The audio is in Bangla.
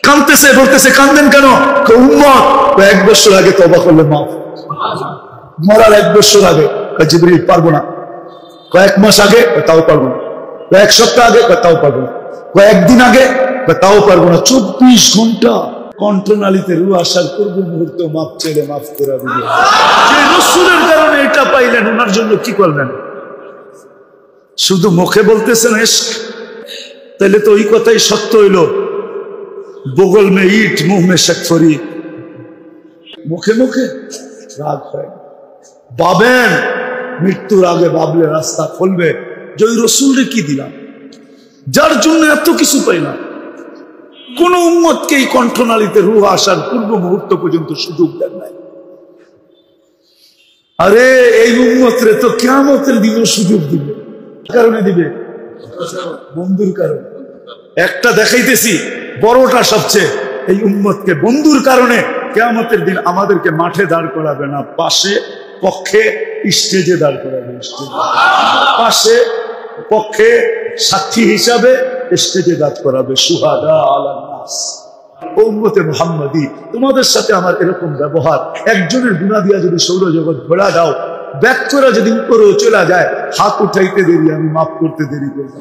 কাঁদতেছে, বলতেছে কাঁদেন কেন? উম্মত 1 বছর আগে তওবা করলে মাফ, মরার 1 বছর আগে জিবরিল পারবো না, 1 মাস আগে তাও পারবো না, 1 সপ্তাহ আগে তাও পারবো না, 1 দিন আগে তাও পারবো না, 24 ঘন্টা কণ্ঠনালীতে রূহ আসার পূর্ব মুহূর্তে মাফ চেয়ে মাফ করে দিবে। যে রাসূলের কারণে এটা পাইলেন, ওনার জন্য কি করলেন? শুধু মুখে বলতেছেন ইশক, তাহলে তো ওই কথাই সত্য হইল, বগল মে ইট মুহ মে শকফরি। মুখে মুখে রাগ হয়, ভাবেন মৃত্যুর আগে ভাবলে রাস্তা খুলবে যে ওই রসুলরে কি দিলাম, যার জন্য এত কিছু পাইলাম। কোন উম্মতকে এই কণ্ঠনালীতে রূহ আসার পূর্ব মুহূর্ত পর্যন্ত সুযোগ দেন নাই। আরে এই উম্মতরে তো কিয়ামতের দিনও সুযোগ দিবে। কারণে দিবে বন্ধুর কারণে। একটা দেখাইতেছি, বড়টা সবচেয়ে, এই উম্মতকে বন্ধুর কারণে কিয়ামতের দিন আমাদেরকে মাঠে দাঁড় করাবে না, পাশে পক্ষে স্টেজে দাঁড় করাবে। পাশে পক্ষে সাক্ষী হিসাবে স্টেজে দাঁড় করাবে। সুহাদা আলান নাস। উম্মতে মুহাম্মাদি, তোমাদের সাথে আমার এরকম ব্যবহার, একজনের গুনাহ দিয়া যদি সৌরজগৎ ঘোরা দাও, ব্যাক করে যদি উপরেও চলে যায়, হাত উঠাইতে দেরি, আমি মাফ করতে দেরি করব।